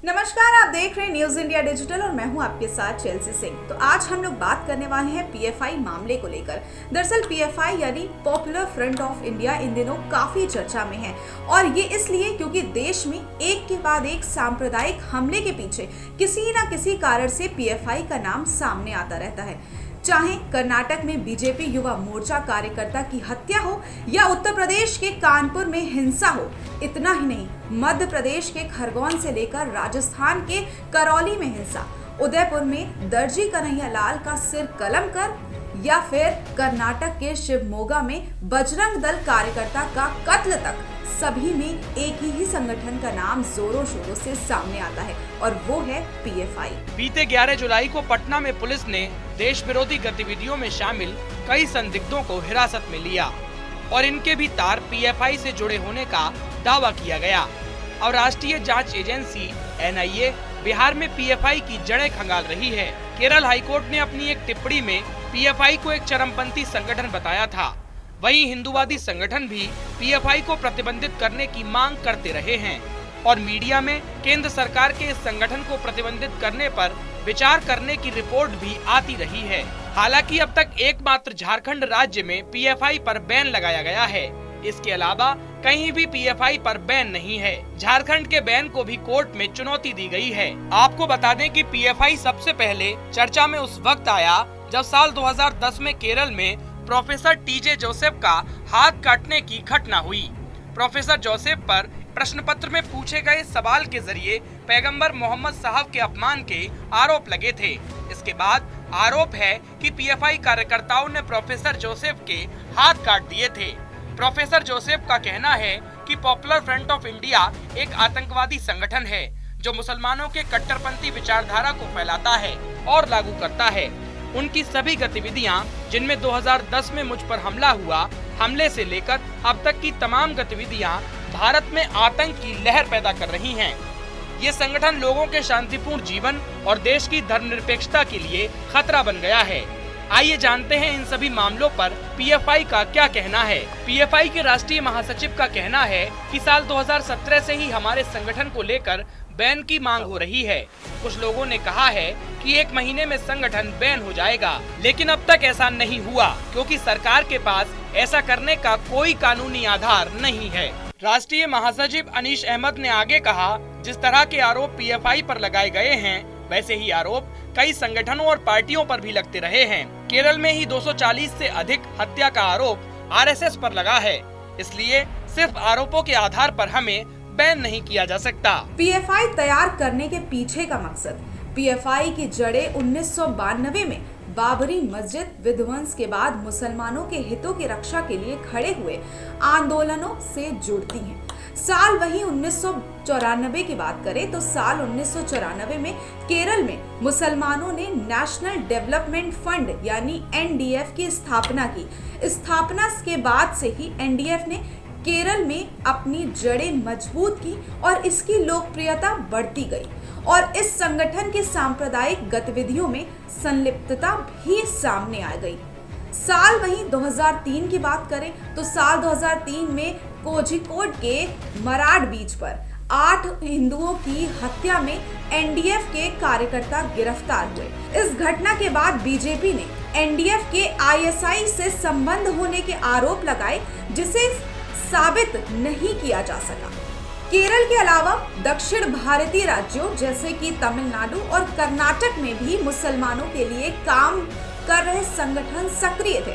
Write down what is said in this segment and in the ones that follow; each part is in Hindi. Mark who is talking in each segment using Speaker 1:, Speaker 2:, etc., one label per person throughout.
Speaker 1: नमस्कार, आप देख रहे हैं न्यूज इंडिया डिजिटल और मैं हूं आपके साथ चेल्सी सिंह। तो आज हम लोग बात करने वाले हैं पीएफआई मामले को लेकर। दरअसल पीएफआई यानी popular front of India in दिनों काफी चर्चा में है और ये इसलिए क्योंकि देश में एक के बाद एक सांप्रदायिक हमले के पीछे किसी न किसी कारण से पीएफआई का नाम सामने आता रहता है। चाहे कर्नाटक में बीजेपी युवा मोर्चा कार्यकर्ता की हत्या हो या उत्तर प्रदेश के कानपुर में हिंसा हो, इतना ही नहीं, मध्य प्रदेश के खरगोन से लेकर राजस्थान के करौली में हिंसा, उदयपुर में दर्जी कन्हैयालाल का सिर कलम कर या फिर कर्नाटक के शिवमोगा में बजरंग दल कार्यकर्ता का कत्ल तक, सभी में एक ही संगठन का नाम जोरों शोरों से सामने आता है और वो है पीएफआई।
Speaker 2: बीते 11 जुलाई को पटना में पुलिस ने देश विरोधी गतिविधियों में शामिल कई संदिग्धों को हिरासत में लिया और इनके भी तार पीएफआई से जुड़े होने का दावा किया गया। और राष्ट्रीय जांच एजेंसी एनआईए बिहार में पीएफआई की जड़ें खंगाल रही है। केरल हाईकोर्ट ने अपनी एक टिप्पणी में पीएफआई को एक चरमपंथी संगठन बताया था। वहीं हिंदूवादी संगठन भी पीएफआई को प्रतिबंधित करने की मांग करते रहे हैं और मीडिया में केंद्र सरकार के इस संगठन को प्रतिबंधित करने पर विचार करने की रिपोर्ट भी आती रही है। हालांकि अब तक एकमात्र झारखंड राज्य में पीएफआई पर बैन लगाया गया है। इसके अलावा कहीं भी पीएफआई पर बैन नहीं है। झारखंड के बैन को भी कोर्ट में चुनौती दी गई है। आपको बता दें कि पीएफआई सबसे पहले चर्चा में उस वक्त आया जब साल 2010 में केरल में प्रोफेसर टीजे जोसेफ का हाथ काटने की घटना हुई। प्रोफेसर जोसेफ पर प्रश्न पत्र में पूछे गए सवाल के जरिए पैगंबर मोहम्मद साहब के अपमान के आरोप लगे थे। इसके बाद आरोप है कि पीएफआई कार्यकर्ताओं ने प्रोफेसर जोसेफ के हाथ काट दिए थे। प्रोफेसर जोसेफ का कहना है कि पॉपुलर फ्रंट ऑफ इंडिया एक आतंकवादी संगठन है जो मुसलमानों के कट्टरपंथी विचारधारा को फैलाता है और लागू करता है। उनकी सभी गतिविधियां, जिनमें 2010 में मुझ पर हमला हुआ, हमले से लेकर अब तक की तमाम गतिविधियां भारत में आतंक की लहर पैदा कर रही हैं। ये संगठन लोगों के शांतिपूर्ण जीवन और देश की धर्मनिरपेक्षता के लिए खतरा बन गया है। आइए जानते हैं इन सभी मामलों पर पीएफआई का क्या कहना है। पीएफआई के राष्ट्रीय महासचिव का कहना है कि साल 2017 से ही हमारे संगठन को लेकर बैन की मांग हो रही है। कुछ लोगों ने कहा है कि 1 महीने में संगठन बैन हो जाएगा, लेकिन अब तक ऐसा नहीं हुआ क्योंकि सरकार के पास ऐसा करने का कोई कानूनी आधार नहीं है। राष्ट्रीय महासचिव अनीश अहमद ने आगे कहा, जिस तरह के आरोप पीएफआई पर लगाए गए हैं, वैसे ही आरोप कई संगठनों और पार्टियों पर भी लगते रहे हैं। केरल में ही 240 से अधिक हत्या का आरोप आरएसएस पर लगा है, इसलिए सिर्फ आरोपों के आधार पर हमें बैन नहीं किया जा सकता।
Speaker 1: पीएफआई तैयार करने के पीछे का मकसद, पीएफआई की जड़ें 1992 में बाबरी मस्जिद विध्वंस के बाद मुसलमानों के हितों की रक्षा के लिए खड़े हुए आंदोलनों से जुड़ती हैं। साल वही 1994 की बात करें तो साल 1994 में केरल में मुसलमानों ने नेशनल डेवलपमेंट फंड यानी एनडीएफ की स्थापना की। स्थापना के बाद से ही एनडीएफ ने केरल में अपनी जड़ें मजबूत की और इसकी लोकप्रियता बढ़ती गई और इस संगठन की सांप्रदायिक गतिविधियों में संलिप्तता भी सामने आ गई। साल वहीं 2003 की बात करें तो साल 2003 में कोझिकोड के मराड बीच पर 8 हिंदुओं की हत्या में एनडीएफ के कार्यकर्ता गिरफ्तार हुए। इस घटना के बाद बीजेपी ने एनडीएफ के आईएसआई से संबंध होने के आरोप लगाए, जिसे साबित नहीं किया जा सका। केरल के अलावा दक्षिण भारतीय राज्यों जैसे कि तमिलनाडु और कर्नाटक में भी मुसलमानों के लिए काम कर रहे संगठन सक्रिय थे।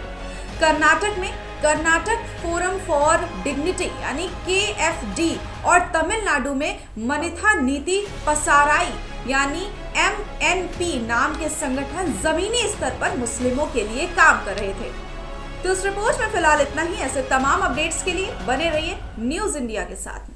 Speaker 1: कर्नाटक में कर्नाटक फोरम फॉर डिग्निटी यानी केएफडी और तमिलनाडु में मनिथा नीति पसाराई यानी एमएनपी नाम के संगठन जमीनी स्तर पर मुस्लिमों के लिए काम कर रहे थे। तो इस रिपोर्ट में फिलहाल इतना ही। ऐसे तमाम अपडेट्स के लिए बने रहिए न्यूज इंडिया के साथ।